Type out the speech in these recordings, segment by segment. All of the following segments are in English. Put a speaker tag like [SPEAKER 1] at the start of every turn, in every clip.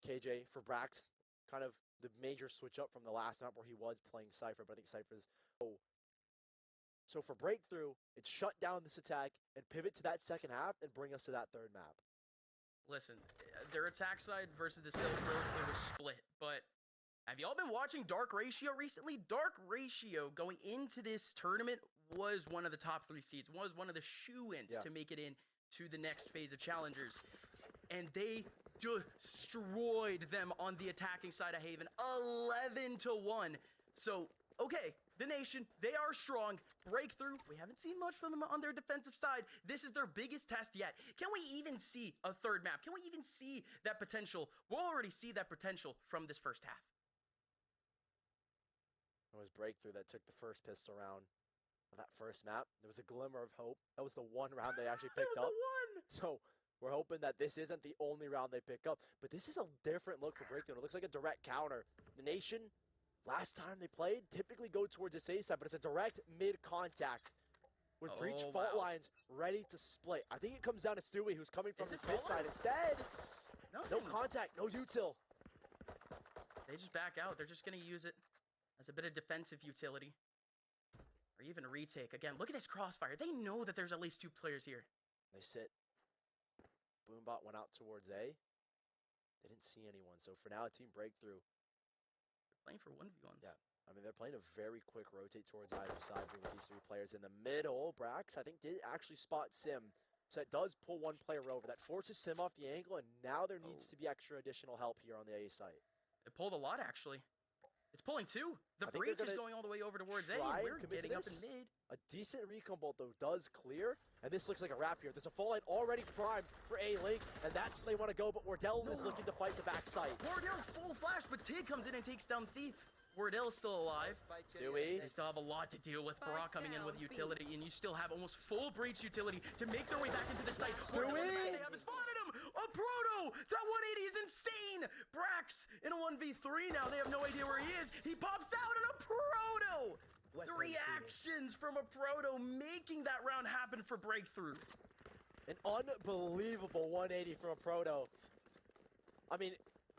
[SPEAKER 1] KJ, for Brax, kind of the major switch up from the last map where he was playing Cypher, but I think Cypher's... So for BreakThru, it's shut down this attack and pivot to that second half and bring us to that third map.
[SPEAKER 2] Listen, their attack side versus the Silk Road, it was split, but have y'all been watching Dark Ratio recently? Dark Ratio going into this tournament was one of the top 3 seeds, was one of the shoo-ins to make it in to the next phase of challengers. And they destroyed them on the attacking side of Haven, 11-1. So, okay, the Nation, they are strong. BreakThru, we haven't seen much from them on their defensive side. This is their biggest test yet. Can we even see a third map? Can we even see that potential? We'll already see that potential from this first half.
[SPEAKER 1] It was BreakThru that took the first pistol round of that first map. There was a glimmer of hope. That was the one round they actually picked up.
[SPEAKER 2] That was the one!
[SPEAKER 1] So we're hoping that this isn't the only round they pick up. But this is a different look for BreakThru. It looks like a direct counter. The Nation, last time they played, typically go towards this A side, but it's a direct mid-contact with breach fault lines ready to split. I think it comes down to Stewie, who's coming from his mid side instead. No contact, no util.
[SPEAKER 2] They just back out. They're just going to use it as a bit of defensive utility. Or even a retake. Again, look at this crossfire. They know that there's at least 2 players here.
[SPEAKER 1] They sit. Boombot went out towards A. They didn't see anyone. So for now, Team BreakThru.
[SPEAKER 2] They're playing for 1v1s.
[SPEAKER 1] Yeah. I mean, they're playing a very quick rotate towards either side with these 3 players in the middle. Brax, I think, did actually spot Sim. So that does pull 1 player over. That forces Sim off the angle, and now there needs to be extra additional help here on the A site.
[SPEAKER 2] It pulled a lot, actually. It's pulling 2. The breach is going all the way over towards A. We're getting up in mid.
[SPEAKER 1] A decent recon bolt, though, does clear. And this looks like a wrap here. There's a fall line already primed for A-Link, and that's where they want to go. But Wardell is looking to fight the backside.
[SPEAKER 2] Wardell full flash, but Tig comes in and takes down Thief. Wardell's still alive.
[SPEAKER 1] Stewie.
[SPEAKER 2] They still have a lot to deal with. Brock coming in with utility, and you still have almost full breach utility to make their way back into the site.
[SPEAKER 1] Stewie!
[SPEAKER 2] They haven't spotted him! A Proto! That 180 is insane! Brax in a 1v3 now. They have no idea where he is. He pops out in a Proto! The reactions from a Proto making that round happen for BreakThru.
[SPEAKER 1] An unbelievable 180 from a Proto. I mean,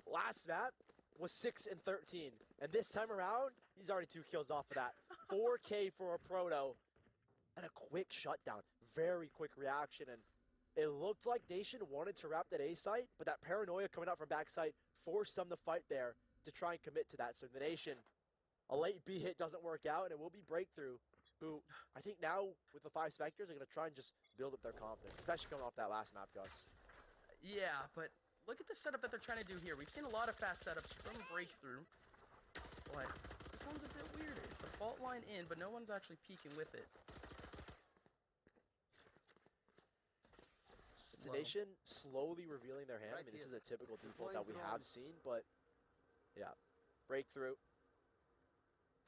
[SPEAKER 1] last map was 6 and 13. And this time around, he's already 2 kills off of that. 4K for a Proto. And a quick shutdown. Very quick reaction. And it looked like Nation wanted to wrap that A site, but that paranoia coming out from backside forced them to fight there to try and commit to that. So the Nation, a late B hit doesn't work out, and it will be BreakThru, who I think now with the 5 Spectres are going to try and just build up their confidence, especially coming off that last map, Gus.
[SPEAKER 2] Yeah, but look at the setup that they're trying to do here. We've seen a lot of fast setups from BreakThru, but this one's a bit weird. It's the fault line in, but no one's actually peeking with it.
[SPEAKER 1] It's the Nation slowly revealing their hand. I mean, this is a typical default that we have seen, but yeah, BreakThru.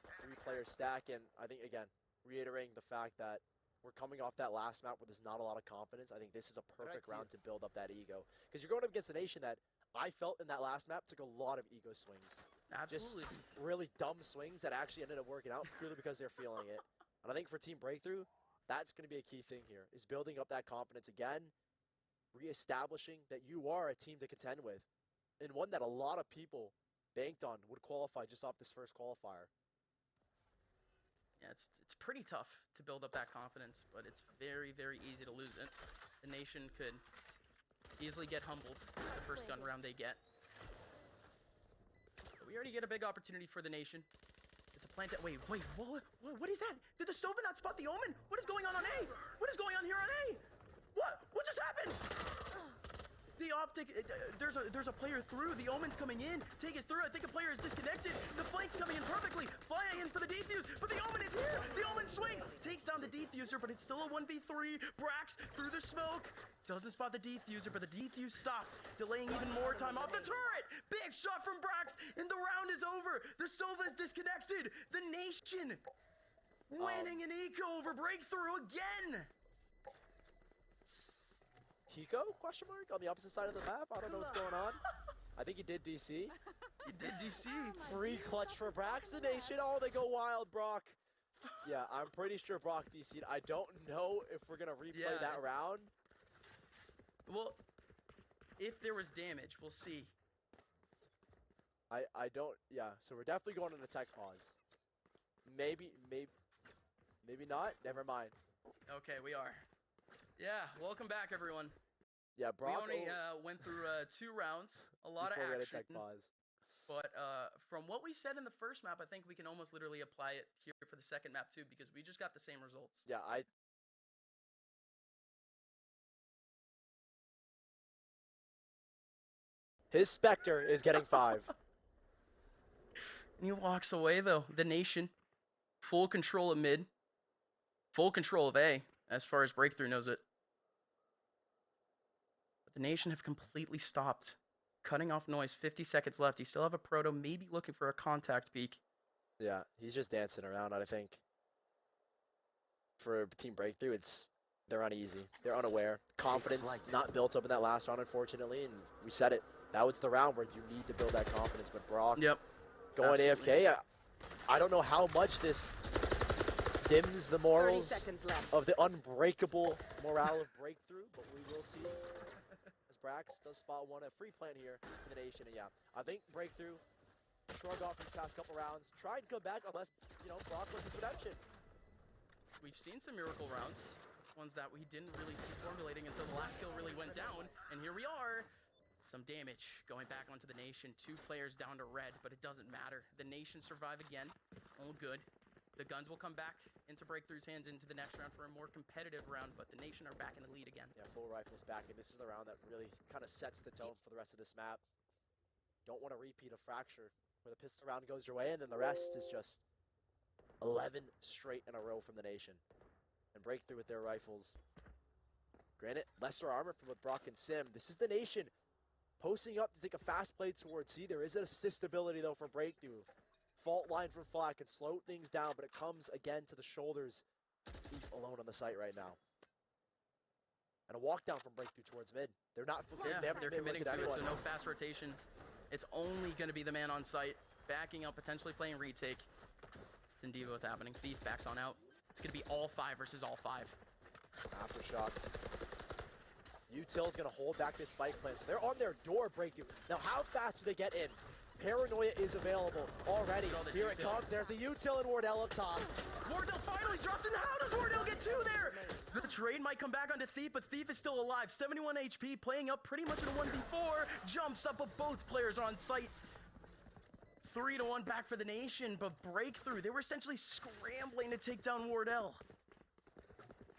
[SPEAKER 1] 3-player stack, and I think, again, reiterating the fact that we're coming off that last map where there's not a lot of confidence. I think this is a perfect round to build up that ego. Because you're going up against a Nation that I felt in that last map took a lot of ego swings.
[SPEAKER 2] Absolutely.
[SPEAKER 1] Just really dumb swings that actually ended up working out purely because they're feeling it. And I think for Team BreakThru, that's going to be a key thing here, is building up that confidence again, reestablishing that you are a team to contend with, and one that a lot of people banked on would qualify just off this first qualifier.
[SPEAKER 2] Yeah, it's pretty tough to build up that confidence, but it's very, very easy to lose it. The Nation could easily get humbled the first gun round they get. But we already get a big opportunity for the Nation. It's a plant. Wait, what is that? Did the Sova not spot the Omen? What is going on A? What is going on here on A? What just happened? The optic, there's a player through. The Omen's coming in. Take us through. I think a player is disconnected. The flank's coming in perfectly. Flying in for the defuse, but the Omen is here. The Omen swings, takes down the defuser, but it's still a 1v3. Brax through the smoke. Doesn't spot the defuser, but the defuse stops, delaying even more time off the turret. Big shot from Brax, and the round is over. The Sova is disconnected. The Nation winning an eco over BreakThru again.
[SPEAKER 1] Hiko? Question mark? On the opposite side of the map? I don't know what's going on. I think he did DC.
[SPEAKER 2] He did DC.
[SPEAKER 1] Free clutch for Brax. The Nation. Oh, they go wild, Brock. Yeah, I'm pretty sure Brock DC'd. I don't know if we're going to replay that round.
[SPEAKER 2] Well, if there was damage, we'll see.
[SPEAKER 1] I don't. Yeah. So we're definitely going on a tech pause. Maybe not. Never mind.
[SPEAKER 2] Okay, we are. Yeah, welcome back, everyone.
[SPEAKER 1] Yeah, Brock.
[SPEAKER 2] We only went through 2 rounds, a lot of
[SPEAKER 1] before we had a
[SPEAKER 2] action.
[SPEAKER 1] tech pause.
[SPEAKER 2] But from what we said in the first map, I think we can almost literally apply it here for the second map too, because we just got the same results.
[SPEAKER 1] Yeah, His Spectre is getting 5.
[SPEAKER 2] And he walks away though. The Nation, full control of mid, full control of A, as far as BreakThru knows it. But the Nation have completely stopped. Cutting off noise, 50 seconds left. You still have a Proto, maybe looking for a contact peek.
[SPEAKER 1] Yeah, he's just dancing around, I think. For Team BreakThru, they're uneasy. They're unaware. Confidence not built up in that last round, unfortunately, and we said it. That was the round where you need to build that confidence, but Brock going
[SPEAKER 2] absolutely.
[SPEAKER 1] AFK, I don't know how much this dims the morals of the unbreakable morale of BreakThru, but we will see. As Brax does spot one, a free plant here in the Nation, and yeah, I think BreakThru shrugged off these past couple rounds, tried to come back unless, Brock was his redemption.
[SPEAKER 2] We've seen some miracle rounds, ones that we didn't really see formulating until the last kill really went down, and here we are. Some damage going back onto the Nation. 2 players down to red, but it doesn't matter. The Nation survive again. All good. The guns will come back into BreakThru's hands into the next round for a more competitive round, but the Nation are back in the lead again.
[SPEAKER 1] Yeah, full rifles back, and this is the round that really kind of sets the tone for the rest of this map. Don't want to repeat a Fracture where the pistol round goes your way, and then the rest is just 11 straight in a row from the Nation. And BreakThru with their rifles. Granted, lesser armor from with Brock and Sim. This is the Nation posting up to take a fast play towards C. There is an assist ability, though, for BreakThru. Fault line from Flat can slow things down, but it comes again to the shoulders. Thief alone on the site right now. And a walk down from BreakThru towards mid. They're not.
[SPEAKER 2] They're committing to it, so no fast rotation. It's only going to be the man on site, backing up, potentially playing retake. It's in Devo what's happening. Thief backs on out. It's going to be all 5 versus all 5.
[SPEAKER 1] Aftershock. Util's going to hold back this spike plan, so they're on their door, BreakThru. Now, how fast do they get in? Paranoia is available already. Here it comes. There's a Util and Wardell up top.
[SPEAKER 2] Wardell finally drops in. How does Wardell get 2 there? The trade might come back onto Thief, but Thief is still alive. 71 HP, playing up pretty much in a 1v4. Jumps up, but both players are on site. 3-1 back for the Nation, but BreakThru, they were essentially scrambling to take down Wardell.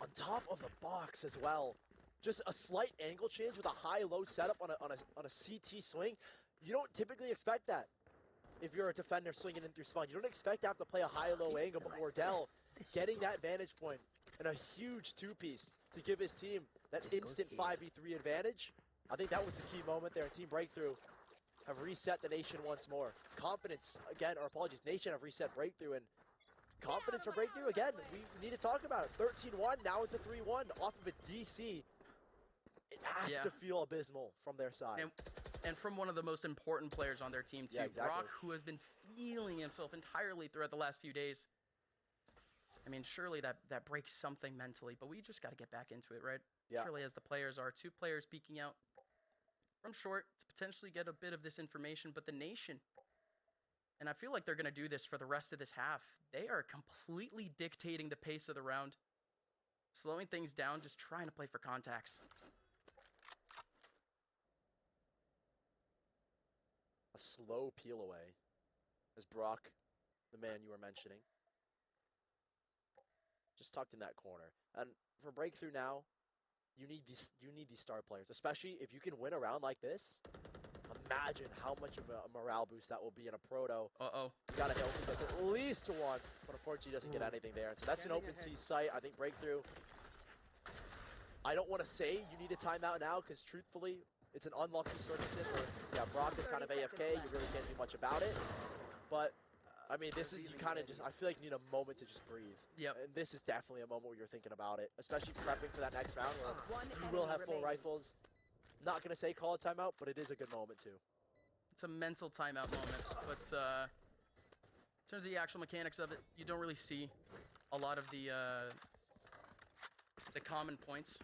[SPEAKER 1] On top of the box as well. Just a slight angle change with a high-low setup on a CT swing. You don't typically expect that if you're a defender swinging in through spawn. You don't expect to have to play a high-low angle, but Wardell getting that vantage point and a huge 2-piece to give his team that instant 5v3 advantage. I think that was the key moment there. Team BreakThru have reset the Nation once more. Confidence, again, or apologies, Nation have reset BreakThru, and confidence for BreakThru, again, we need to talk about it. 13-1, now it's a 3-1 off of a DC. It has to feel abysmal from their side.
[SPEAKER 2] And from one of the most important players on their team, too.
[SPEAKER 1] Yeah, exactly.
[SPEAKER 2] Brock, who has been feeling himself entirely throughout the last few days. I mean, surely that breaks something mentally, but we just got to get back into it, right?
[SPEAKER 1] Yeah.
[SPEAKER 2] Surely as the players are. 2 players peeking out from short to potentially get a bit of this information, but the Nation, and I feel like they're going to do this for the rest of this half, they are completely dictating the pace of the round. Slowing things down, just trying to play for contacts.
[SPEAKER 1] A slow peel away as Brock, the man you were mentioning, just tucked in that corner. And for BreakThru now, you need these star players, especially if you can win a round like this. Imagine how much of a morale boost that will be in a proto. Gotta hope he gets at least 1, but unfortunately he doesn't get anything there. And so that's an open C site. I think BreakThru, I don't want to say you need a timeout now, because truthfully, it's an unlucky circumstance where, yeah, Brock is kind of AFK. You really can't do much about it. But, I mean, this is, you kind of just, I feel like you need a moment to just breathe.
[SPEAKER 2] Yep.
[SPEAKER 1] And this is definitely a moment where you're thinking about it, especially prepping for that next round where you will have full rifles. Not going to say call a timeout, but it is a good moment, too.
[SPEAKER 2] It's a mental timeout moment, but in terms of the actual mechanics of it, you don't really see a lot of the common points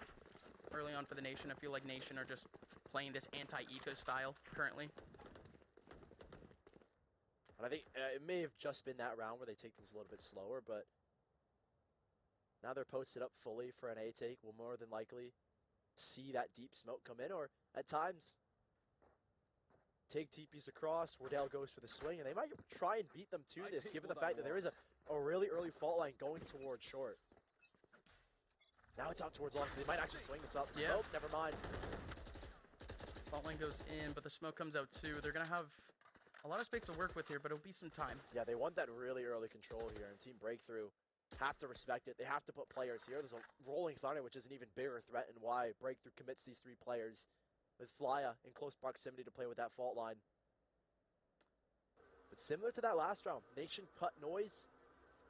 [SPEAKER 2] early on for the Nation. I feel like Nation are just playing this anti-eco style currently.
[SPEAKER 1] And I think it may have just been that round where they take things a little bit slower, but now they're posted up fully for an A take. We'll more than likely see that deep smoke come in, or at times take TPs across. Wardell goes for the swing, and they might try and beat them to this, given the fact that there is a really early fault line going towards short. Now it's out towards long. They might actually swing this without the smoke. Never mind.
[SPEAKER 2] Fault line goes in, but the smoke comes out too. They're going to have a lot of space to work with here, but it'll be some time.
[SPEAKER 1] Yeah, they want that really early control here, and Team BreakThru have to respect it. They have to put players here. There's a rolling thunder, which is an even bigger threat, and why BreakThru commits these 3 players with Flya in close proximity to play with that fault line. But similar to that last round, Nation cut noise.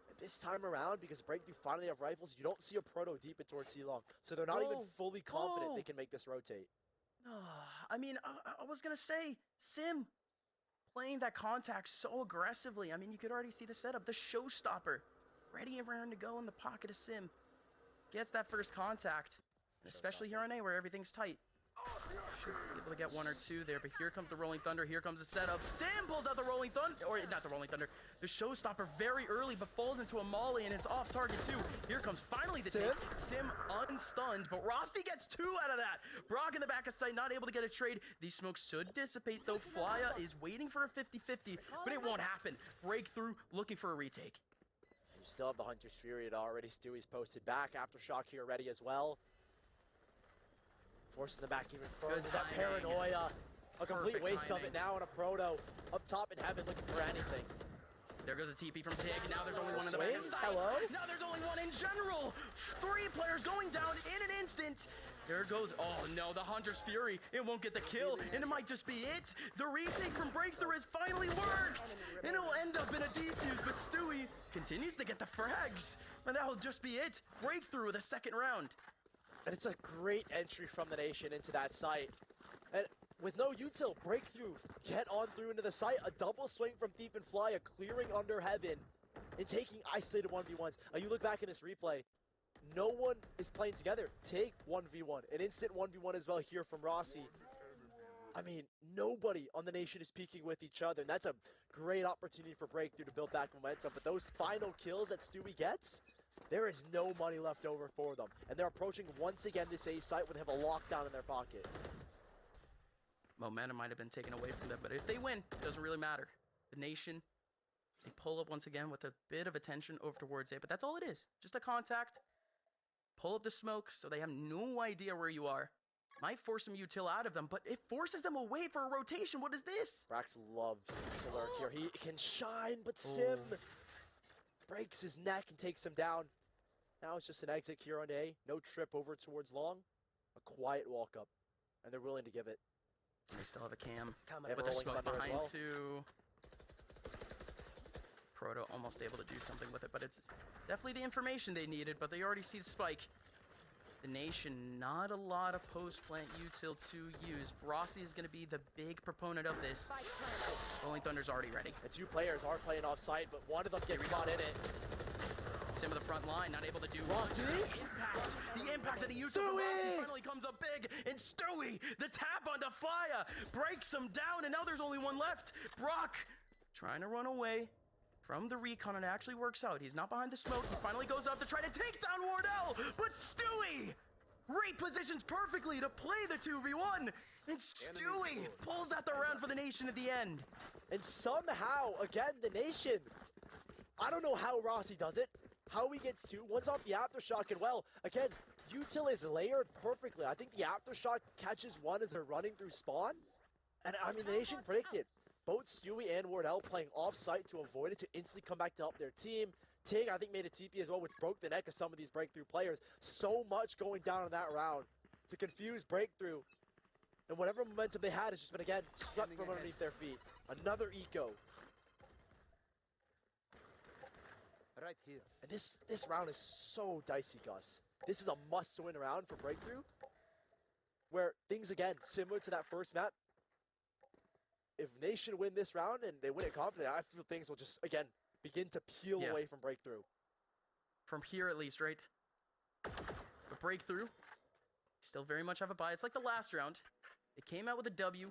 [SPEAKER 1] And this time around, because BreakThru finally have rifles, you don't see a proto deep in towards C-Long. So they're not even fully confident they can make this rotate.
[SPEAKER 2] I mean, I was going to say, Sim playing that contact so aggressively. I mean, you could already see the setup. The showstopper, ready and raring to go in the pocket of Sim. Gets that first contact, especially here on A where everything's tight. Should be able to get 1 or 2 there, but here comes the Rolling Thunder. Here comes the setup. Sim pulls out the Rolling Thunder, or not the Rolling Thunder, the showstopper very early, but falls into a molly, and it's off target too. Here comes finally the take. Sim unstunned, but Rossi gets 2 out of that. Brock in the back of sight, not able to get a trade. These smokes should dissipate though. Flya is waiting for a 50-50, but it won't happen. BreakThru looking for a retake.
[SPEAKER 1] You still have the Hunter's Fury already. Stewie's posted back. Aftershock here ready as well. Forcing the back even further. That paranoia. A complete waste of it now on a proto. Up top in heaven looking for anything.
[SPEAKER 2] There goes a TP from Tig. Now there's only one in the back of sight.
[SPEAKER 1] Hello?
[SPEAKER 2] Now there's only one in general. 3 players going down in an instant. There goes, oh no, the Hunter's Fury. It won't get the kill, and it might just be it. The retake from BreakThru has finally worked, and it'll end up in a defuse, but Stewie continues to get the frags, and that'll just be it. BreakThru with a 2nd round.
[SPEAKER 1] And it's a great entry from the Nation into that site. And with no util, BreakThru get on through into the site. A double swing from Thief and Flya, clearing under heaven and taking isolated 1v1s. You look back in this replay, no one is playing together. Take 1v1, an instant 1v1 as well here from Rossi. I mean, nobody on the Nation is peeking with each other, and that's a great opportunity for BreakThru to build back momentum. But those final kills that Stewie gets, there is no money left over for them. And they're approaching once again this A site where they have a lockdown in their pocket.
[SPEAKER 2] Momentum might have been taken away from them, but if they win, it doesn't really matter. The Nation, they pull up once again with a bit of attention over towards A, but that's all it is. Just a contact, pull up the smoke so they have no idea where you are. Might force some util out of them, but it forces them away for a rotation. What is this?
[SPEAKER 1] Brax loves to lurk here. He can shine, but Sim breaks his neck and takes him down. Now it's just an exit here on A. No trip over towards long. A quiet walk up, and they're willing to give it.
[SPEAKER 2] They still have a cam
[SPEAKER 1] with
[SPEAKER 2] with a smoke behind
[SPEAKER 1] well.
[SPEAKER 2] too. Proto almost able to do something with it, but it's definitely the information they needed, but they already see the spike. The Nation, not a lot of post-plant util to use. Rossi is going to be the big proponent of this. Rolling Thunder's already ready.
[SPEAKER 1] The 2 players are playing off-site, but one of them gets caught in it.
[SPEAKER 2] Sim of the front line, not able to do
[SPEAKER 1] Rossi?
[SPEAKER 2] The impact of the util from Rossi finally comes up big, and Stewie, the tap onto Flya, breaks him down, and now there's only one left. Brock trying to run away from the recon, and it actually works out. He's not behind the smoke. He finally goes out to try to take down Wardell, but Stewie repositions perfectly to play the 2v1, and Stewie pulls out the round for the Nation at the end.
[SPEAKER 1] And somehow, again, the Nation, I don't know how Rossi does it, how he gets 2. One's off the Aftershock, and well, again, util is layered perfectly. I think the Aftershock catches one as they're running through spawn, and I mean, the Nation predicted. Both Stewie and Wardell playing off-site to avoid it, to instantly come back to help their team. Tig, I think, made a TP as well, which broke the neck of some of these BreakThru players. So much going down in that round to confuse BreakThru. And whatever momentum they had has just been, again, swept from underneath their feet. Another eco.
[SPEAKER 3] Right here.
[SPEAKER 1] And this round is so dicey, Gus. This is a must-win round for BreakThru, where things, again, similar to that first map. If Nation win this round and they win it confidently, I feel things will just, again, begin to peel away from BreakThru.
[SPEAKER 2] From here, at least, right? But BreakThru still very much have a bye. It's like the last round. It came out with a W.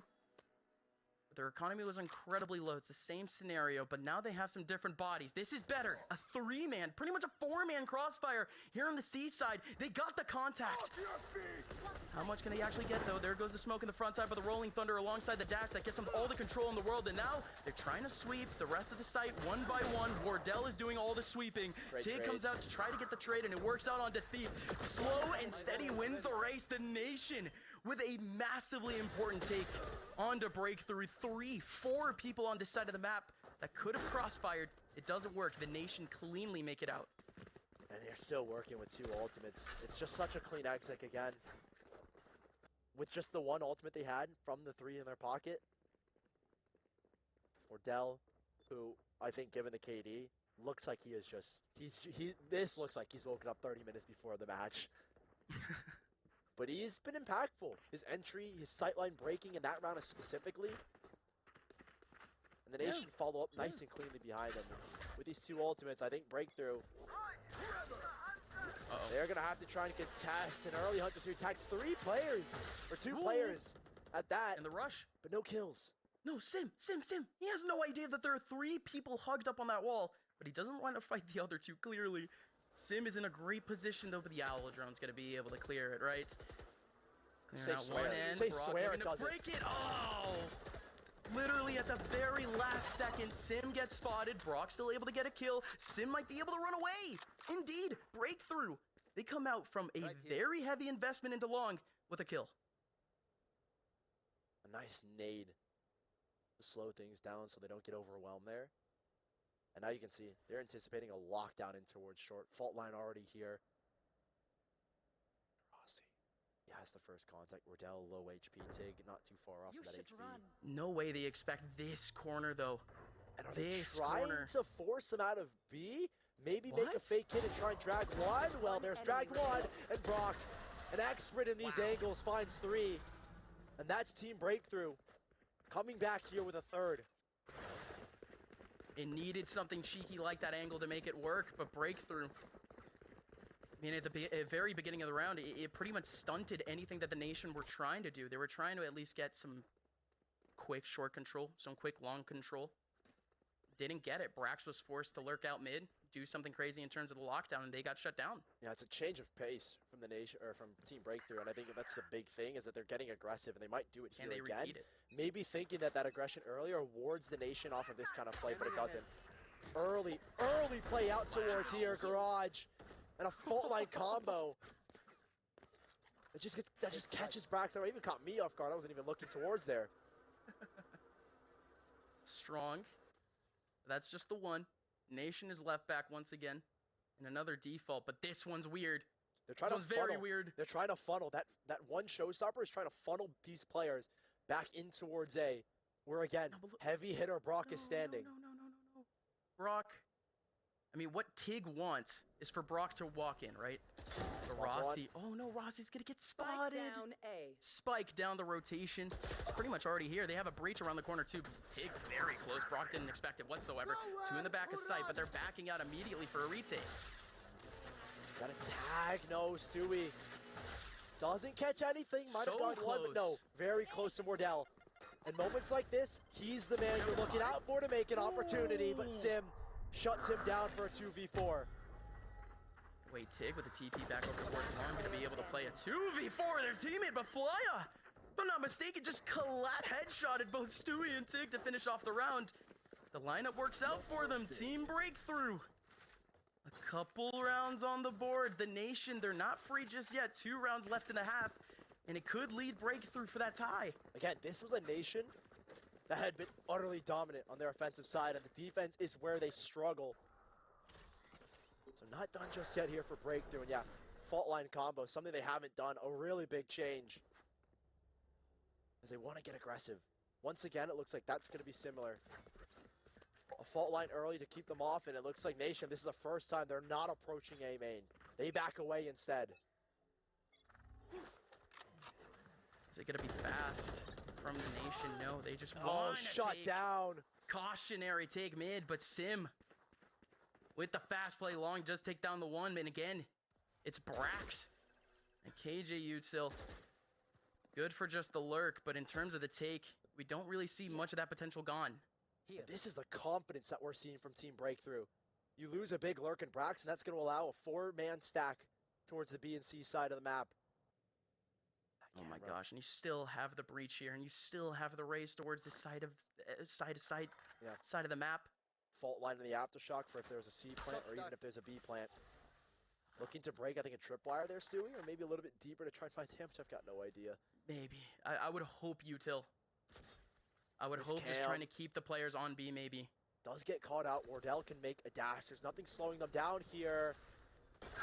[SPEAKER 2] Their economy was incredibly low. It's the same scenario, but now they have some different bodies. This is better. A 3-man, pretty much a 4-man crossfire here on the seaside. They got the contact. How much can they actually get, though? There goes the smoke in the front side, but the Rolling Thunder alongside the dash that gets them all the control in the world. And now they're trying to sweep the rest of the site one by one. Wardell is doing all the sweeping. Tig comes out to try to get the trade, and it works out onto Thief. Slow and steady wins the race. The Nation with a massively important take onto BreakThru. 3-4 people on this side of the map that could have crossfired. It doesn't work. The Nation cleanly make it out.
[SPEAKER 1] And they're still working with 2 ultimates. It's just such a clean exit again. With just the 1 ultimate they had from the 3 in their pocket. Wardell, who I think given the KD, looks like he is just, this looks like he's woken up 30 minutes before the match. But he's been impactful. His entry, his sightline breaking in that round specifically. And the Nation follow up nice and cleanly behind him. With these 2 ultimates, I think BreakThru, they're going to have to try and contest an early Hunters who attacks 3 players, or 2 players at that.
[SPEAKER 2] And the rush.
[SPEAKER 1] But no kills.
[SPEAKER 2] No, Sim. He has no idea that there are 3 people hugged up on that wall, but he doesn't want to fight the other 2, clearly. Sim is in a great position, though, but the Owl Drone's going to be able to clear it, right?
[SPEAKER 1] Say
[SPEAKER 2] One end,
[SPEAKER 1] Say
[SPEAKER 2] Brock
[SPEAKER 1] swear
[SPEAKER 2] looking
[SPEAKER 1] it
[SPEAKER 2] to
[SPEAKER 1] doesn't.
[SPEAKER 2] break it. Oh! Literally at the very last second, Sim gets spotted. Brock still able to get a kill. Sim might be able to run away. Indeed, BreakThru. They come out from a very heavy investment into long with a kill.
[SPEAKER 1] A nice nade to slow things down so they don't get overwhelmed there. And now you can see they're anticipating a lockdown in towards short. Fault line already here. Rossi. He has the first contact. Wardell, low HP. Tig, not too far off from that HP.
[SPEAKER 2] No way they expect this corner, though.
[SPEAKER 1] And are they
[SPEAKER 2] This
[SPEAKER 1] trying
[SPEAKER 2] corner.
[SPEAKER 1] to force him out of B? Maybe make a
[SPEAKER 2] What?
[SPEAKER 1] fake hit and try and drag 1? Well, there's drag 1. And Brock, an expert in these angles, finds 3. And that's Team BreakThru. Coming back here with a 3rd.
[SPEAKER 2] It needed something cheeky like that angle to make it work, but BreakThru. I mean, at the very beginning of the round, it pretty much stunted anything that the Nation were trying to do. They were trying to at least get some quick short control, some quick long control. Didn't get it. Brax was forced to lurk out mid, do something crazy in terms of the lockdown, and they got shut down.
[SPEAKER 1] Yeah, it's a change of pace from the Nation or from Team BreakThru, and I think that's the big thing is that they're getting aggressive, and they might do it
[SPEAKER 2] Can
[SPEAKER 1] here
[SPEAKER 2] they
[SPEAKER 1] again.
[SPEAKER 2] repeat it?
[SPEAKER 1] Maybe thinking that aggression earlier wards the Nation off of this kind of play, but it doesn't. Early play out towards here, Garage, and a fault line combo. That just catches Brax. That even caught me off guard. I wasn't even looking towards there.
[SPEAKER 2] Strong. That's just the one. Nation is left back once again in another default, but this one's weird.
[SPEAKER 1] They're trying
[SPEAKER 2] This
[SPEAKER 1] to
[SPEAKER 2] one's
[SPEAKER 1] funnel.
[SPEAKER 2] very weird.
[SPEAKER 1] They're trying to funnel. That one showstopper is trying to funnel these players back in towards A, where again,
[SPEAKER 2] No, but look-
[SPEAKER 1] heavy hitter Brock is standing.
[SPEAKER 2] No. Brock. I mean, what Tig wants is for Brock to walk in, right? But
[SPEAKER 1] Wants one.
[SPEAKER 2] Rossi. Oh no, Rossi's gonna get
[SPEAKER 4] Spike
[SPEAKER 2] spotted.
[SPEAKER 4] down A.
[SPEAKER 2] Spike down the rotation. It's pretty much already here. They have a breach around the corner too. Tig very close. Brock didn't expect it whatsoever. 2 in the back of sight, but they're backing out immediately for a retake.
[SPEAKER 1] Got a tag. No, Stewie doesn't catch anything. Might have
[SPEAKER 2] So
[SPEAKER 1] gone one, but no.
[SPEAKER 2] close.
[SPEAKER 1] Very close to Wardell. In moments like this, he's the man you're looking out for to make an opportunity, but Sim shuts him down for a 2v4.
[SPEAKER 2] Wait, Tig with the TP back over towards Long, gonna be able to play a 2v4 their teammate, but Flya, if I'm not mistaken, just collat headshotted both Stewie and Tig to finish off the round. The lineup works out for them. Team BreakThru. A couple rounds on the board. The Nation, they're not free just yet. 2 rounds left in the half, and it could lead BreakThru for that tie.
[SPEAKER 1] Again, this was a Nation that had been utterly dominant on their offensive side, and the defense is where they struggle. So not done just yet here for BreakThru, and yeah, fault line combo, something they haven't done, a really big change. As they want to get aggressive. Once again, it looks like that's going to be similar. A fault line early to keep them off, and it looks like Nation, this is the first time they're not approaching A main. They back away instead.
[SPEAKER 2] Is it gonna be fast from the Nation? No, they just
[SPEAKER 1] Oh,
[SPEAKER 2] want to
[SPEAKER 1] shut
[SPEAKER 2] take
[SPEAKER 1] down.
[SPEAKER 2] cautionary take mid, but Sim with the fast play long does take down the one, and again, it's Brax and KJ Util. Good for just the lurk, but in terms of the take, We don't really see much of that potential gone.
[SPEAKER 3] Here.
[SPEAKER 1] This is the confidence that we're seeing from Team BreakThru. You lose a big lurk in Brax, and that's going to allow a 4-man stack towards the B and C side of the map.
[SPEAKER 2] Oh my gosh, and you still have the breach here, and you still have the race towards the side of
[SPEAKER 1] Yeah.
[SPEAKER 2] side of the map.
[SPEAKER 1] Fault line in the aftershock for if there's a C plant or even if there's a B plant. Looking to break, I think, a tripwire there, Stewie, or maybe a little bit deeper to try and find damage. I've got no idea.
[SPEAKER 2] Maybe. I would hope util. I would hope just trying to keep the players on B, maybe.
[SPEAKER 1] Does get caught out. Wardell can make a dash. There's nothing slowing them down here.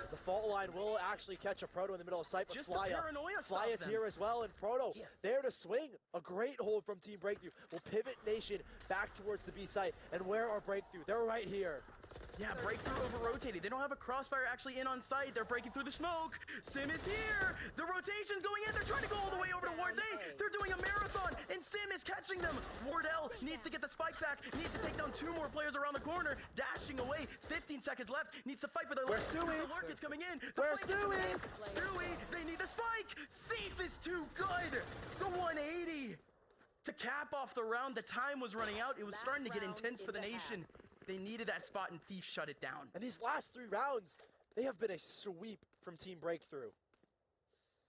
[SPEAKER 1] As the fault line will actually catch a Proto in the middle of sight, but
[SPEAKER 2] Just the paranoia
[SPEAKER 1] Fly is here as well, and Proto there to swing. A great hold from Team BreakThru. Will pivot Nation back towards the B site. And where are BreakThru? They're right here.
[SPEAKER 2] Yeah, BreakThru over-rotated. They don't have a crossfire actually in on site. They're breaking through the smoke. Sim is here. The rotation's going in. They're trying to go all the way over to Ward's A. They're doing a marathon, and Sim is catching them. Wardell needs to get the spike back. Needs to take down 2 more players around the corner. Dashing away. 15 seconds left. Needs to fight for the
[SPEAKER 1] Where's Stewie?
[SPEAKER 2] The lurk is coming in.
[SPEAKER 1] Where's Stewie?
[SPEAKER 2] Stewie, they need the spike. Thief is too good. The 180. To cap off the round, the time was running out. It was starting to get intense for the Nation. They needed that spot, and Thief shut it down.
[SPEAKER 1] And these last 3 rounds, they have been a sweep from Team BreakThru.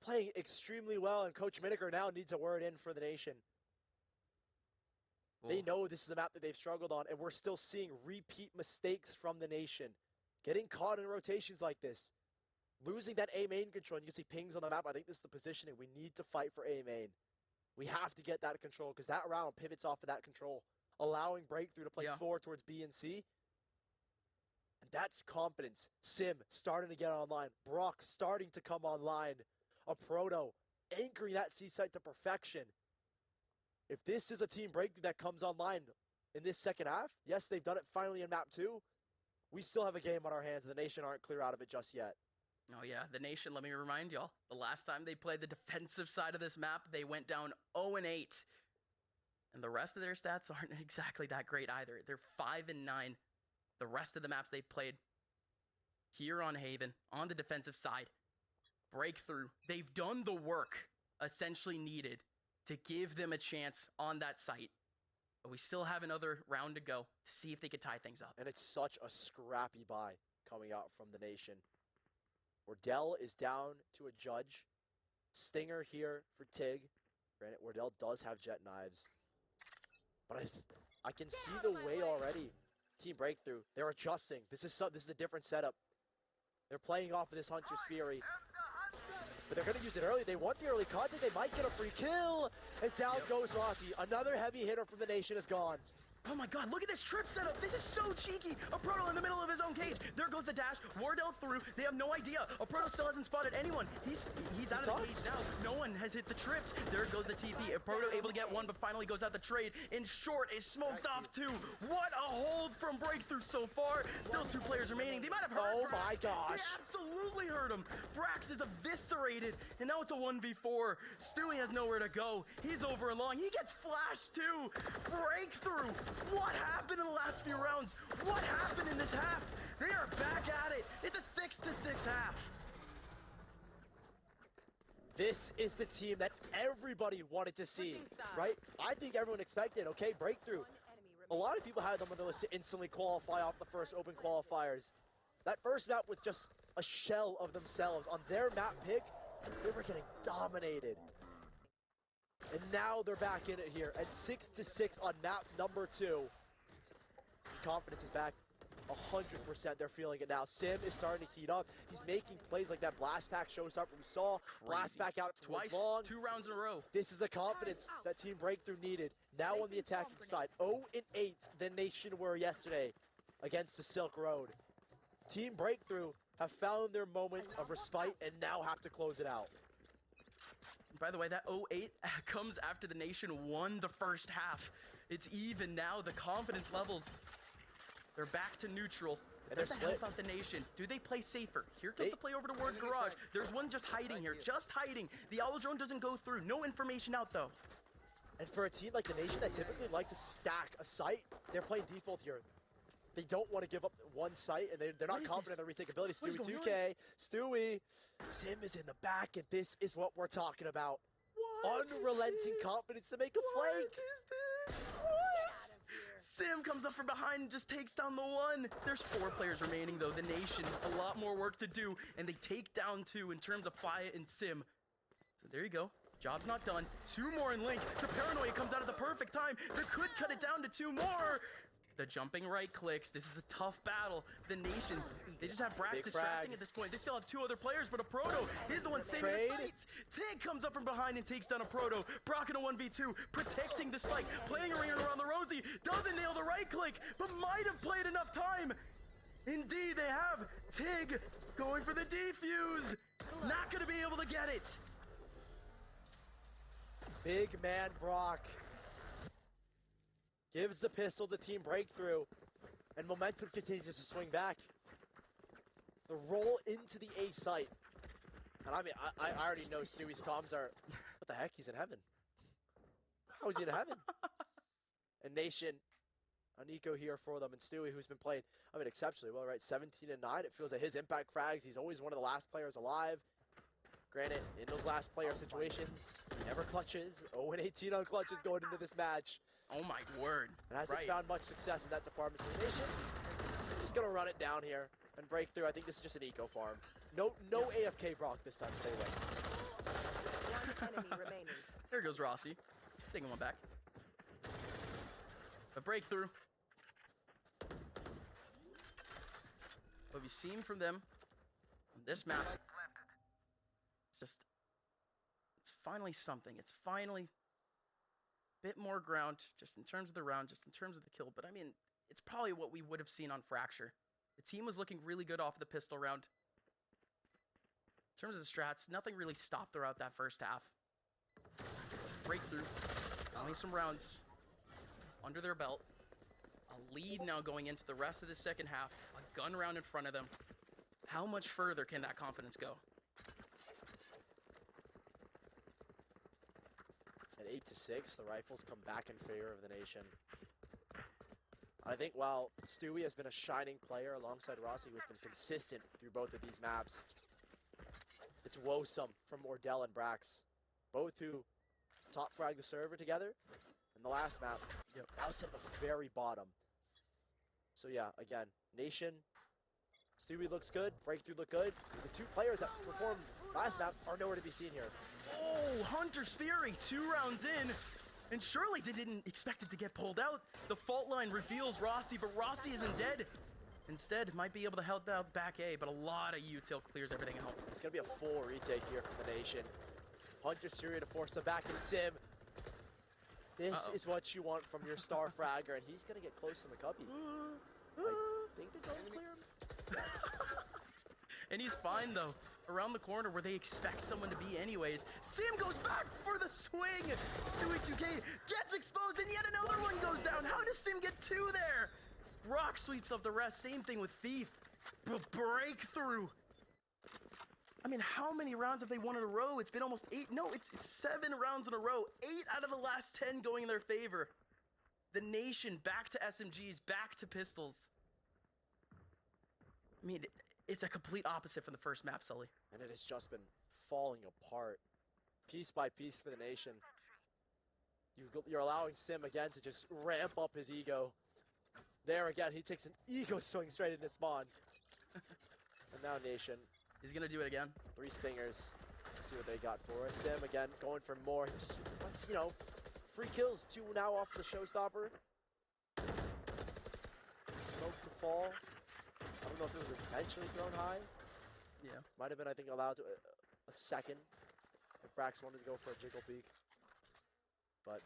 [SPEAKER 1] Playing extremely well, and Coach Miniker now needs a word in for the Nation. They know this is the map that they've struggled on, and we're still seeing repeat mistakes from the Nation. Getting caught in rotations like this. Losing that A main control, and you can see pings on the map. I think this is the positioning. We need to fight for A main. We have to get that control, because that round pivots off of that control, allowing BreakThru to play 4 towards B and C. And that's confidence. Sim starting to get online. Brock starting to come online. A Proto anchoring that C site to perfection. If this is a Team BreakThru that comes online in this second half, yes, they've done it finally in map 2. We still have a game on our hands, and the Nation aren't clear out of it just yet.
[SPEAKER 2] Oh yeah, the Nation, let me remind y'all, the last time they played the defensive side of this map, they went down 0-8. And the rest of their stats aren't exactly that great either. They're 5-9. The rest of the maps they've played here on Haven, on the defensive side, BreakThru, they've done the work essentially needed to give them a chance on that site. But we still have another round to go to see if they could tie things up.
[SPEAKER 1] And it's such a scrappy buy coming out from the Nation. Wardell is down to a Judge. Stinger here for Tig. Granted, Wardell does have jet knives. But I can see the way already. Team BreakThru, they're adjusting. This is a different setup. They're playing off of this Hunter's Fury. But they're going to use it early. They want the early contact. They might get a free kill. As down goes Rossi. Another heavy hitter from the Nation is gone.
[SPEAKER 2] Oh my god, look at this trip setup. This is so cheeky. A Proto in the middle of his own cage. There goes the dash. Wardell through. They have no idea. A Proto still hasn't spotted anyone. He's out of the cage now. No one has hit the trips. There goes the TP. A Proto able to get one, but finally goes out the trade. In short, is smoked off too. What a hold from BreakThru so far. Still 2 players remaining. They might have heard
[SPEAKER 1] Oh
[SPEAKER 2] Brax.
[SPEAKER 1] my gosh.
[SPEAKER 2] They absolutely heard him. Brax is eviscerated, and now it's a 1v4. Stewie has nowhere to go. He's over and long. He gets flashed too. BreakThru. What happened in the last few rounds? What happened in this half? They are back at it. It's a 6-6 half.
[SPEAKER 1] This is the team that everybody wanted to see, right? I think everyone expected, okay, BreakThru. A lot of people had them on the list to instantly qualify off the first open qualifiers. That first map was just a shell of themselves. On their map pick, they were getting dominated. And now they're back in it here at 6-6 on map number 2. Confidence is back 100%. They're feeling it now. Sim is starting to heat up. He's making plays like that blast pack showstopper we saw. Blast pack out
[SPEAKER 2] twice,
[SPEAKER 1] long.
[SPEAKER 2] 2 rounds in a row.
[SPEAKER 1] This is the confidence that Team BreakThru needed. Now on the attacking side, 0-8 the Nation were yesterday against the Silk Road. Team BreakThru have found their moment of respite and now have to close it out.
[SPEAKER 2] By the way, that 0-8 comes after the Nation won the first half. It's even now. The confidence levels, they're back to neutral.
[SPEAKER 1] And
[SPEAKER 2] Does
[SPEAKER 1] they're
[SPEAKER 2] that help
[SPEAKER 1] split.
[SPEAKER 2] out the Nation? Do they play safer? Here comes the play over to Ward's garage. There's one just hiding here, just hiding. The Owl Drone doesn't go through. No information out, though.
[SPEAKER 1] And for a team like the Nation that typically like to stack a site, they're playing default here. They don't want to give up one site, and they're not confident in their retake ability. Stewie 2K, Stewie, Sim is in the back, and this is what we're talking about. unrelenting confidence to make a flank.
[SPEAKER 2] What is this? What? Sim comes up from behind and just takes down the one. There's 4 players remaining though. The Nation, a lot more work to do, and they take down 2 in terms of Faya and Sim. So there you go. Job's not done. 2 more in Link. The paranoia comes out at the perfect time. They could cut it down to 2 more. The jumping right clicks. This is a tough battle. The Nation, they just have Brax
[SPEAKER 1] Big
[SPEAKER 2] distracting
[SPEAKER 1] frag.
[SPEAKER 2] at this point. They still have 2 other players, but a Proto is the one saving
[SPEAKER 1] Trade.
[SPEAKER 2] the sights. Tig comes up from behind and takes down a Proto. Brock in a 1v2, protecting the spike, playing a ringer around the Rosie. Doesn't nail the right click, but might have played enough time. Indeed, they have. Tig going for the defuse. Not gonna be able to get it.
[SPEAKER 1] Big man Brock gives the pistol to Team BreakThru, and momentum continues to swing back. The roll into the A site. And I mean, I already know Stewie's comms are, what the heck, he's in heaven. How is he in heaven? And Nation, Aniko here for them, and Stewie, who's been playing, I mean, exceptionally well, right? 17 and 9. It feels like his impact frags, he's always one of the last players alive. Granted, in those last player situations, he never clutches. 0 and 18 on clutches going into this match.
[SPEAKER 2] Oh my word.
[SPEAKER 1] And hasn't found much success in that department. So Nation, they're just gonna run it down here and break through. I think this is just an eco farm. No AFK Brock this time. Stay away.
[SPEAKER 4] One enemy remaining.
[SPEAKER 2] There goes Rossi. Taking one back. A breakthrough. What we've seen from them on this map, it's finally something. It's finally a bit more ground, just in terms of the round, just in terms of the kill. But I mean, it's probably what we would have seen on Fracture. The team was looking really good off of the pistol round. In terms of the strats, nothing really stopped throughout that first half. Breakthrough. Only some rounds under their belt. A lead now going into the rest of the second half. A gun round in front of them. How much further can that confidence go?
[SPEAKER 1] At 8-6, the rifles come back in favor of the Nation. I think while Stewie has been a shining player alongside Rossi, who has been consistent through both of these maps, it's Wosum from Ordell and Brax, both who top frag the server together in the last map.
[SPEAKER 2] Yep.
[SPEAKER 1] That was at the very bottom. So yeah, again, Nation, Stewie looks good, Breakthrough look good. The 2 players that performed last map are nowhere to be seen here.
[SPEAKER 2] Oh, Hunter's Fury, 2 rounds in. And surely they didn't expect it to get pulled out. The fault line reveals Rossi, but Rossi isn't dead. Instead, might be able to help out back A, but a lot of util clears everything out.
[SPEAKER 1] It's going to be a full retake here from the Nation. Hunter Syria to force them back in Sim. This is what you want from your star fragger, and he's going to get close to the cubby. I think they're going to clear him.
[SPEAKER 2] And he's fine, though. Around the corner where they expect someone to be anyways. Sim goes back for the swing. Stewie 2K gets exposed, and yet another one goes down. How does Sim get 2 there? Brock sweeps up the rest. Same thing with Thief. But Breakthrough. I mean, how many rounds have they won in a row? It's been almost 8. No, it's 7 rounds in a row. 8 out of the last 10 going in their favor. The Nation back to SMGs, back to pistols. I mean, it's a complete opposite from the first map, Sully.
[SPEAKER 1] And it has just been falling apart, piece by piece for the Nation. You're allowing Sim again to just ramp up his ego. There again, he takes an ego swing straight into spawn. And now Nation,
[SPEAKER 2] He's gonna do it again.
[SPEAKER 1] 3 stingers. Let's see what they got for us. Sim again, going for more. He just wants, free kills. 2 now off the showstopper. Smoke to fall. I don't know if it was intentionally thrown high.
[SPEAKER 2] Yeah.
[SPEAKER 1] Might have been, I think, allowed to a second if Brax wanted to go for a jiggle peek. But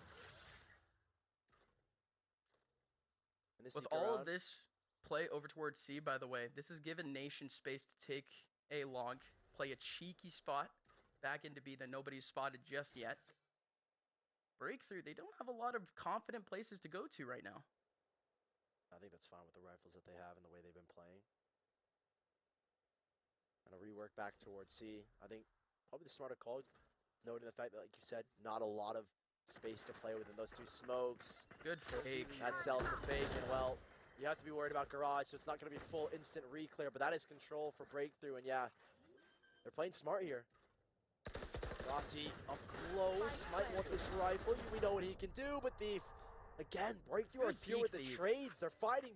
[SPEAKER 1] in this
[SPEAKER 2] With
[SPEAKER 1] secret
[SPEAKER 2] all
[SPEAKER 1] round,
[SPEAKER 2] of this play over towards C, by the way, this has given Nation space to take A long, play a cheeky spot back into B that nobody's spotted just yet. Breakthrough, they don't have a lot of confident places to go to right now.
[SPEAKER 1] I think that's fine with the rifles that they have and the way they've been playing. And a rework back towards C. I think probably the smarter call, noting the fact that, like you said, not a lot of space to play within those 2 smokes.
[SPEAKER 2] Good fake.
[SPEAKER 1] That sells the fake, and well, you have to be worried about Garage, so it's not going to be full instant re-clear, but that is control for Breakthrough, and yeah, they're playing smart here. Rossi up close, might want this rifle. We know what he can do, but Thief, again, BreakThru are
[SPEAKER 2] Good
[SPEAKER 1] here with the
[SPEAKER 2] Thief.
[SPEAKER 1] trades. They're fighting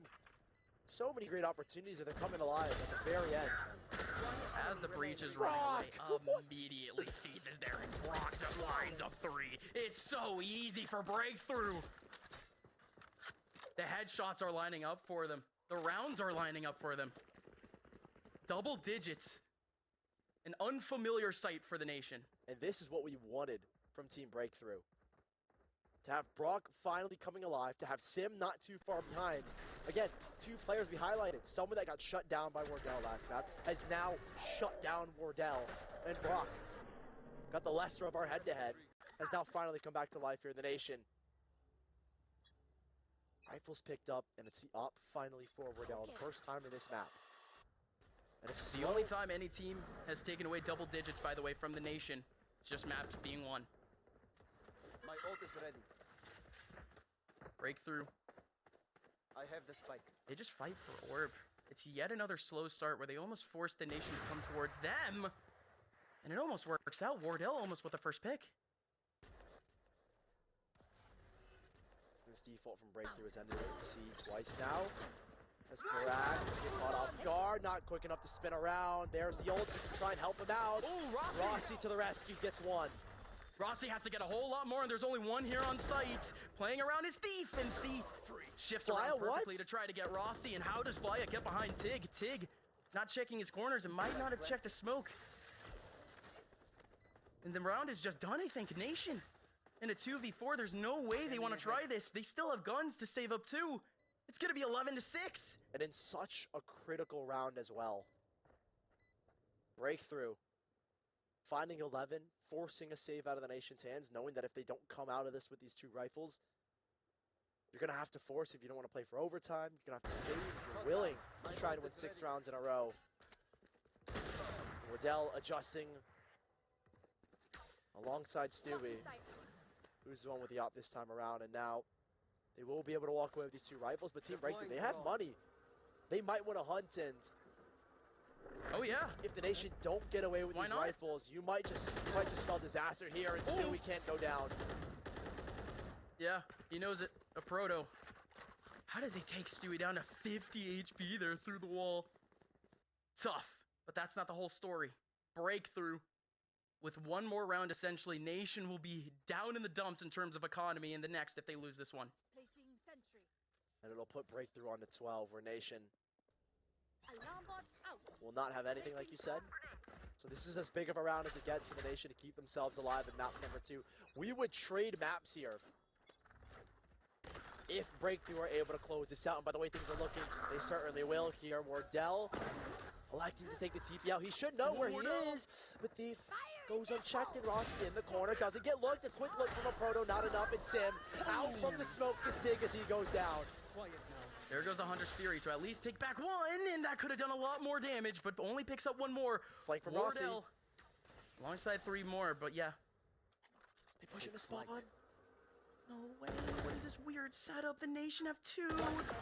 [SPEAKER 1] so many great opportunities, and they're coming alive at the very end.
[SPEAKER 2] As the breach is running
[SPEAKER 1] Brock,
[SPEAKER 2] away, immediately Thief is there, and Brock just lines up 3. It's so easy for BreakThru. The headshots are lining up for them. The rounds are lining up for them. Double digits. An unfamiliar sight for the nation.
[SPEAKER 1] And this is what we wanted from Team BreakThru. To have Brock finally coming alive, to have Sim not too far behind. Again, 2 players we highlighted. Someone that got shut down by Wardell last map has now shut down Wardell. And Brock got the lesser of our head-to-head, has now finally come back to life here in the nation. Rifles picked up, and it's the op finally for Wardell, the first time in this map. And it's
[SPEAKER 2] The only time any team has taken away double digits, by the way, from the nation. It's just maps being won.
[SPEAKER 3] My ult is ready.
[SPEAKER 2] BreakThru.
[SPEAKER 3] I have the spike.
[SPEAKER 2] They just fight for orb. It's yet another slow start where they almost force the nation to come towards them. And it almost works out. Wardell almost with the first pick.
[SPEAKER 1] This default from BreakThru has ended at C twice now. As Korax get caught off guard, not quick enough to spin around. There's the ult to try and help him out.
[SPEAKER 2] Oh,
[SPEAKER 1] Rossi to the rescue, gets 1.
[SPEAKER 2] Rossi has to get a whole lot more, and there's only 1 here on site. Playing around is Thief, and Thief shifts
[SPEAKER 1] Flya,
[SPEAKER 2] around perfectly
[SPEAKER 1] what?
[SPEAKER 2] to try to get Rossi. And how does Flya get behind Tig? Tig not checking his corners and might not have checked a smoke. And the round is just done, I think. Nation in a 2v4, there's no way they want to try this. They still have guns to save up 2. It's going to be 11-6.
[SPEAKER 1] And in such a critical round as well. BreakThru finding 11, forcing a save out of the nation's hands, knowing that if they don't come out of this with these 2 rifles, you're going to have to force if you don't want to play for overtime. You're going to have to save if you're willing to try to win 6 rounds in a row. Wardell adjusting alongside Stewie, who's the one with the op this time around, and now they will be able to walk away with these 2 rifles, but Team BreakThru, they have money. They might want to hunt, and
[SPEAKER 2] Oh, yeah.
[SPEAKER 1] if the nation don't get away with
[SPEAKER 2] Why
[SPEAKER 1] these
[SPEAKER 2] not?
[SPEAKER 1] rifles, you might just spell disaster here, and still we can't go down.
[SPEAKER 2] Yeah, he knows it. A proto. How does he take Stewie down to 50 HP there through the wall? Tough, but that's not the whole story. BreakThru. With 1 more round, essentially, Nation will be down in the dumps in terms of economy in the next if they lose this one.
[SPEAKER 4] Placing sentry.
[SPEAKER 1] And it'll put BreakThru on to 12, where Nation
[SPEAKER 4] Alarm bot out.
[SPEAKER 1] will not have anything, like you said. So this is as big of a round as it gets for the Nation to keep themselves alive in map number 2. We would trade maps here if BreakThru are able to close this out. And by the way things are looking, they certainly will here. Wardell electing to take the TP out. He should know where he is, but Thief goes unchecked, and Rossi in the corner. Doesn't get looked. A quick look from a proto, not enough. And Sim out from the smoke is Tig as he goes down.
[SPEAKER 2] There goes a Hunter's Fury to at least take back 1, and that could have done a lot more damage, but only picks up 1 more.
[SPEAKER 1] Flank from Rossi.
[SPEAKER 2] Wardell alongside 3 more, but yeah.
[SPEAKER 1] They push him to spawn.
[SPEAKER 2] No way. What is this weird setup? The Nation have 2.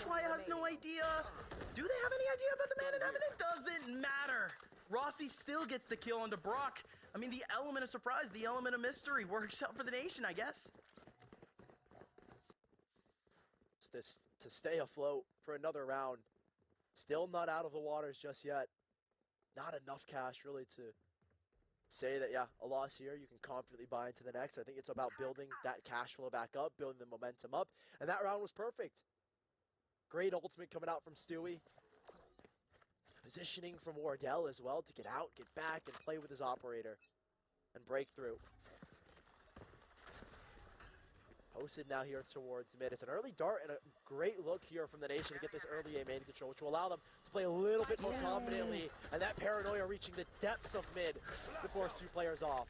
[SPEAKER 2] Flya has no idea. Do they have any idea about the man in heaven? It doesn't matter. Rossi still gets the kill onto Brock. I mean, the element of surprise, the element of mystery works out for the Nation, I guess.
[SPEAKER 1] This to stay afloat for another round. Still not out of the waters just yet. Not enough cash really to say that, yeah, a loss here, you can confidently buy into the next. I think it's about building that cash flow back up, building the momentum up, and that round was perfect. Great ultimate coming out from Stewie. Positioning from Wardell as well to get out, get back, and play with his operator. And BreakThru. Posted now here towards mid. It's an early dart and a great look here from the Nation to get this early A main control, which will allow them to play a little bit more confidently. And that paranoia reaching the depths of mid to force 2 players off.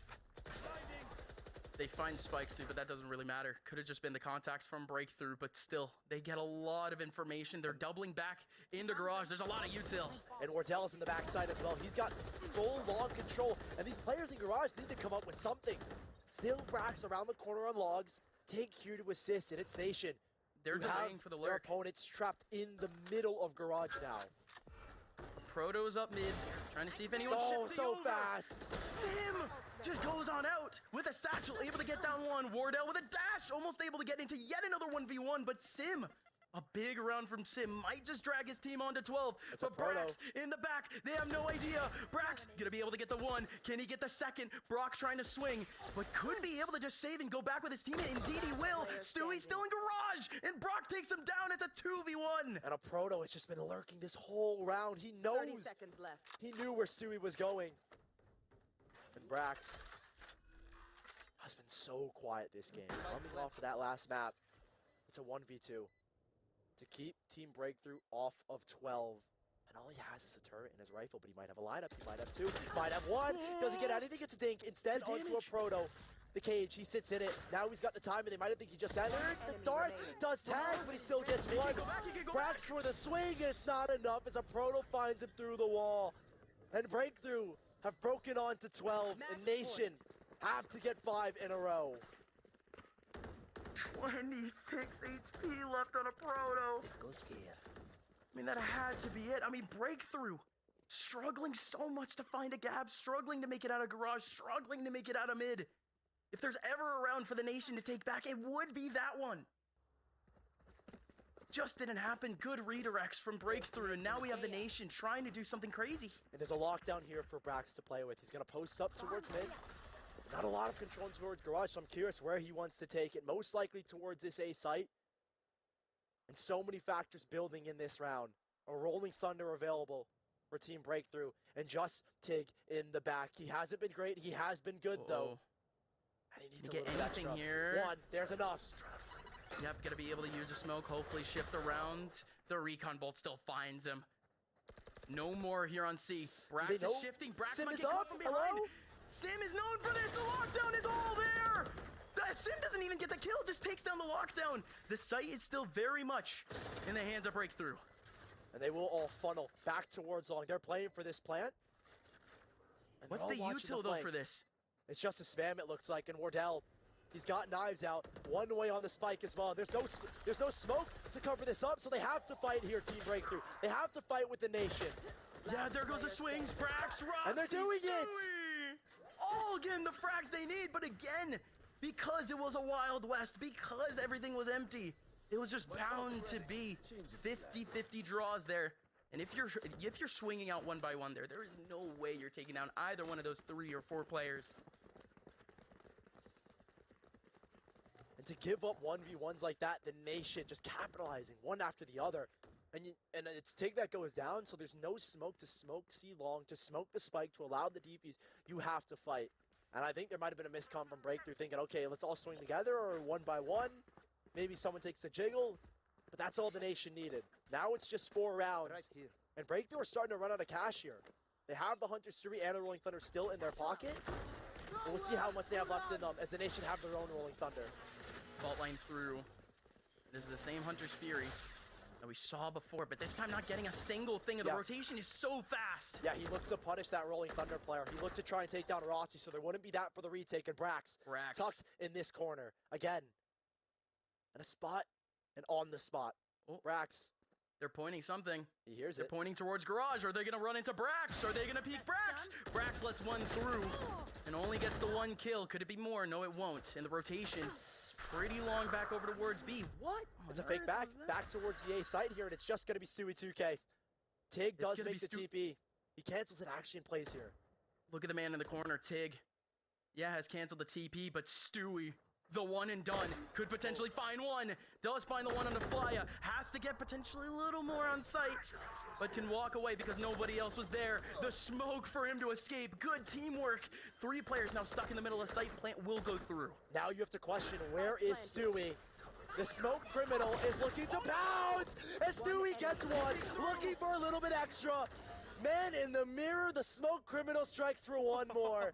[SPEAKER 2] They find Spike too, but that doesn't really matter. Could have just been the contact from BreakThru, but still, they get a lot of information. They're doubling back into garage. There's a lot of util.
[SPEAKER 1] And Wardell's in the backside as well. He's got full long control. And these players in garage need to come up with something. Still Brax around the corner on logs. Take here to assist, and it's Nation.
[SPEAKER 2] They're
[SPEAKER 1] who have
[SPEAKER 2] delaying for the
[SPEAKER 1] their
[SPEAKER 2] lurk.
[SPEAKER 1] opponents trapped in the middle of garage now.
[SPEAKER 2] Proto's up mid, trying to see if anyone's
[SPEAKER 1] Oh,
[SPEAKER 2] shifting
[SPEAKER 1] so
[SPEAKER 2] over.
[SPEAKER 1] fast.
[SPEAKER 2] Sim just goes on out with a satchel, able to get down one. Wardell with a dash, almost able to get into yet another 1v1, but Sim, a big round from Sim, might just drag his team on to 12.
[SPEAKER 1] It's a
[SPEAKER 2] but
[SPEAKER 1] proto.
[SPEAKER 2] Brax in the back, they have no idea. Brax gonna be able to get the one. Can he get the second? Brock trying to swing, but could be able to just save and go back with his teammate. Indeed he will. Stewie's still in garage, and Brock takes him down. It's a 2v1.
[SPEAKER 1] And a proto has just been lurking this whole round. He
[SPEAKER 4] 30
[SPEAKER 1] knows.
[SPEAKER 4] seconds left.
[SPEAKER 1] He knew where Stewie was going. And Brax has been so quiet this game. Coming off of that last map, it's a 1v2. To keep Team Breakthru off of 12. And all he has is a turret and his rifle, but he might have a lineup, he might have two, might have one. Doesn't get anything, it's a dink. Instead,
[SPEAKER 2] The
[SPEAKER 1] onto a
[SPEAKER 2] damage.
[SPEAKER 1] proto. The cage, he sits in it. Now he's got the time, and they might have think he just entered. The
[SPEAKER 4] Enemy
[SPEAKER 1] dart
[SPEAKER 4] remaining.
[SPEAKER 1] does tag, but he still gets one.
[SPEAKER 2] go back, he can go
[SPEAKER 1] Brax for the swing, and it's not enough as a proto finds him through the wall. And Breakthru have broken on to 12, and Nation have to get 5 in a row.
[SPEAKER 2] 26 HP left on a proto. I mean, that had to be it. I mean, Breakthru struggling so much to find a gap, struggling to make it out of garage, struggling to make it out of mid. If there's ever a round for the Nation to take back, it would be that one. Just didn't happen. Good redirects from Breakthru, and now we have the Nation trying to do something crazy.
[SPEAKER 1] And there's a lockdown here for Brax to play with. He's going to post up towards mid. Not a lot of control towards garage, so I'm curious where he wants to take it. Most likely towards this A site. And so many factors building in this round. A Rolling Thunder available for Team Breakthru. And just Tig in the back. He hasn't been great. He has been good, though. And he needs a
[SPEAKER 2] Get
[SPEAKER 1] little bit
[SPEAKER 2] anything
[SPEAKER 1] extra.
[SPEAKER 2] here.
[SPEAKER 1] One. There's enough.
[SPEAKER 2] Yep, gonna be able to use a smoke, hopefully shift around. The recon bolt still finds him. No more here on C. Brax
[SPEAKER 1] they
[SPEAKER 2] is
[SPEAKER 1] know
[SPEAKER 2] shifting. Brax
[SPEAKER 1] Sim
[SPEAKER 2] might
[SPEAKER 1] is
[SPEAKER 2] get caught
[SPEAKER 1] up?
[SPEAKER 2] from behind.
[SPEAKER 1] Hello?
[SPEAKER 2] Sim is known for this. The lockdown is all there. Sim doesn't even get the kill, just takes down the lockdown. The site is still very much in the hands of Breakthru.
[SPEAKER 1] And they will all funnel back towards long. They're playing for this plant. And
[SPEAKER 2] What's
[SPEAKER 1] they're
[SPEAKER 2] the
[SPEAKER 1] all watching
[SPEAKER 2] util though
[SPEAKER 1] flank.
[SPEAKER 2] for this?
[SPEAKER 1] It's just a spam, it looks like, and Wardell, he's got knives out, one way on the spike as well. There's no smoke to cover this up, so they have to fight here, Team Breakthru. They have to fight with the Nation.
[SPEAKER 2] Yeah, there goes the swings. Brax, Ross,
[SPEAKER 1] And they're doing it!
[SPEAKER 2] All getting the frags they need, but again, because it was a Wild West, because everything was empty, it was just bound to be 50-50 draws there. And if you're swinging out one by one there is no way you're taking down either one of those 3 or 4 players.
[SPEAKER 1] And to give up 1v1s like that, the Nation just capitalizing one after the other. And it's Tig that goes down, so there's no smoke to smoke C long, to smoke the spike, to allow the defuse. You have to fight. And I think there might have been a miscom from Breakthru thinking, okay, let's all swing together or one by one. Maybe someone takes the jiggle, but that's all the Nation needed. Now it's just 4 rounds.
[SPEAKER 3] Right here.
[SPEAKER 1] And Breakthru are starting to run out of cash here. They have the Hunter Stewie and the Rolling Thunder still in their pocket. But we'll see how much they have left in them as the Nation have their own Rolling Thunder.
[SPEAKER 2] Fault line through. This is the same Hunter's Fury that we saw before, but this time not getting a single thing, and the
[SPEAKER 1] Yeah.
[SPEAKER 2] rotation is so fast.
[SPEAKER 1] Yeah, he looked to punish that Rolling Thunder player. He looked to try and take down Rossi, so there wouldn't be that for the retake. And Brax tucked in this corner again. And a spot, and on the spot.
[SPEAKER 2] Oh.
[SPEAKER 1] Brax,
[SPEAKER 2] They're pointing something.
[SPEAKER 1] he hears
[SPEAKER 2] They're
[SPEAKER 1] it.
[SPEAKER 2] pointing towards garage. Are they gonna run into Brax? Are they gonna peek Brax? Brax lets one through and only gets the 1 kill. Could it be more? No, it won't. And the rotation is pretty long back over towards B. What?
[SPEAKER 1] It's a
[SPEAKER 2] on
[SPEAKER 1] fake
[SPEAKER 2] earth
[SPEAKER 1] back,
[SPEAKER 2] was that?
[SPEAKER 1] back towards the A site here, and it's just going to be Stewie 2K. Tig does
[SPEAKER 2] gonna
[SPEAKER 1] make
[SPEAKER 2] be
[SPEAKER 1] the TP. He cancels it actually and plays here.
[SPEAKER 2] Look at the man in the corner, Tig. Yeah, has canceled the TP, but Stewie, the one and done, could potentially find one. Does find the one on the flyer. Has to get potentially a little more on sight, but can walk away because nobody else was there. The smoke for him to escape. Good teamwork. 3 players now stuck in the middle of sight. Plant will go through.
[SPEAKER 1] Now you have to question, where is Stewie? The smoke criminal is looking to pounce, and Stewie gets one, looking for a little bit extra. Man in the mirror, the smoke criminal strikes for one more.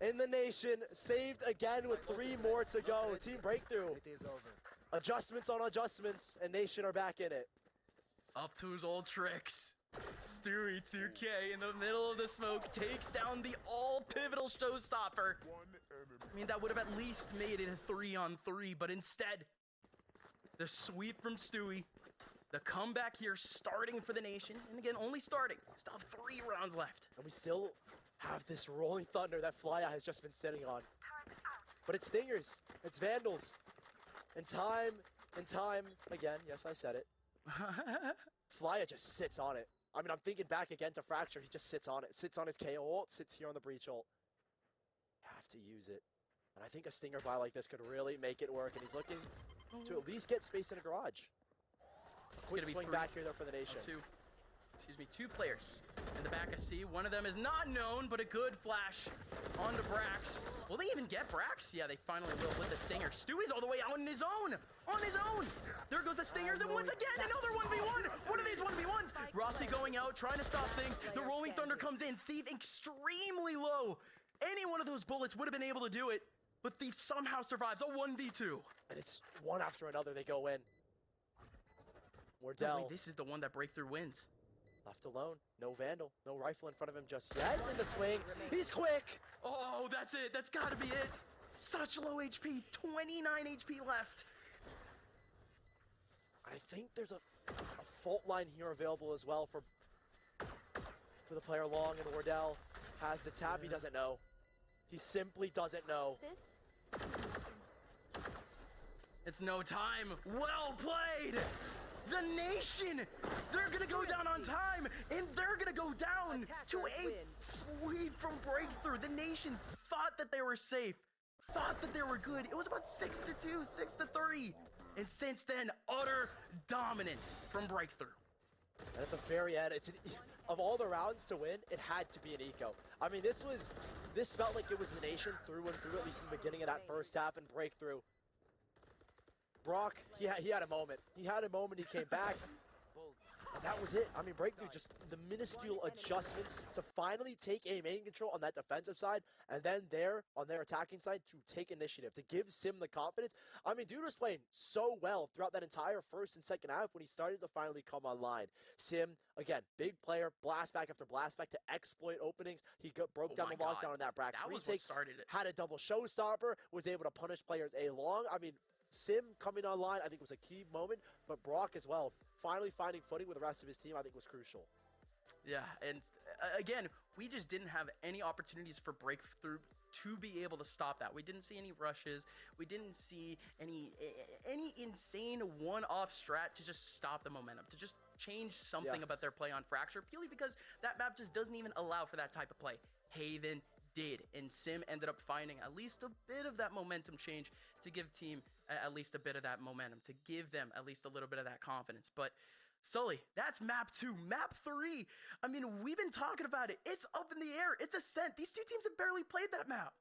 [SPEAKER 1] In the Nation, saved again with 3 more to go. Team Breakthru,
[SPEAKER 3] It is over.
[SPEAKER 1] adjustments on adjustments, and Nation are back in it.
[SPEAKER 2] Up to his old tricks. Stewie 2K in the middle of the smoke takes down the all-pivotal showstopper. I mean, that would have at least made it a 3-on-3, but instead, the sweep from Stewie, the comeback here starting for the Nation, and again, only starting. Still have 3 rounds left.
[SPEAKER 1] And we still have this rolling thunder that Flya has just been sitting on. But it's Stingers, it's Vandals. And time again, yes, I said it. Flya just sits on it. I mean, I'm thinking back again to Fracture, he just sits on it. Sits on his KO ult, sits here on the breach ult. Have to use it. And I think a Stinger buy like this could really make it work, and he's looking to at least get space in a garage. Quick swing back here though for the nation.
[SPEAKER 2] Two players in the back of C. One of them is not known, but a good flash onto Brax. Will they even get Brax? Yeah, they finally will with the Stinger. Stewie's all the way out on his own. On his own. There goes the Stingers, and once again, another 1v1. One of these 1v1s. Rossi going out, trying to stop things. The Rolling Thunder comes in. Thief extremely low. Any one of those bullets would have been able to do it, but Thief somehow survives a 1v2.
[SPEAKER 1] And it's one after another they go in.
[SPEAKER 2] No,
[SPEAKER 1] Wardell.
[SPEAKER 2] wait, this is the one that BreakThru wins.
[SPEAKER 1] Left alone, no Vandal, no rifle in front of him just yet. In the swing, he's quick!
[SPEAKER 2] Oh, that's it. That's gotta be it. Such low HP, 29 HP left.
[SPEAKER 1] I think there's a fault line here available as well for the player long, and Wardell has the tap. He doesn't know. He simply doesn't know.
[SPEAKER 4] This.
[SPEAKER 2] It's no time. Well played. The nation, they're gonna go down on time, and they're gonna go down to a sweep from BreakThru. The nation thought that they were safe, thought that they were good. It was about 6-2, 6-3. And since then, utter dominance from BreakThru.
[SPEAKER 1] And at the very end, of all the rounds to win, it had to be an eco. I mean, this felt like it was the nation through and through, at least in the beginning of that first half, and BreakThru. Brock, he had a moment. He had a moment, he came back. And that was it. I mean, BreakThru, just the minuscule adjustments to finally take a main control on that defensive side, and then there, on their attacking side, to take initiative, to give Sim the confidence. I mean, dude was playing so well throughout that entire first and second half when he started to finally come online. Sim, again, big player, blast back after blast back to exploit openings. He broke down the lockdown on that Brax
[SPEAKER 2] That was
[SPEAKER 1] retake,
[SPEAKER 2] what started it.
[SPEAKER 1] had a double showstopper, was able to punish players A-long. I mean, Sim coming online, I think, was a key moment, but Brock as well, finally finding footing with the rest of his team, I think was crucial.
[SPEAKER 2] Yeah, and again, we just didn't have any opportunities for BreakThru to be able to stop that. We didn't see any rushes. We didn't see any insane one-off strat to just stop the momentum, to just change something about their play on Fracture, purely because that map just doesn't even allow for that type of play. Haven did, and Sim ended up finding at least a bit of that momentum change to give team at least a bit of that momentum, to give them at least a little bit of that confidence. But Sully, that's map 2. Map 3, I mean, we've been talking about it. It's up in the air. It's Ascent. These two teams have barely played that map.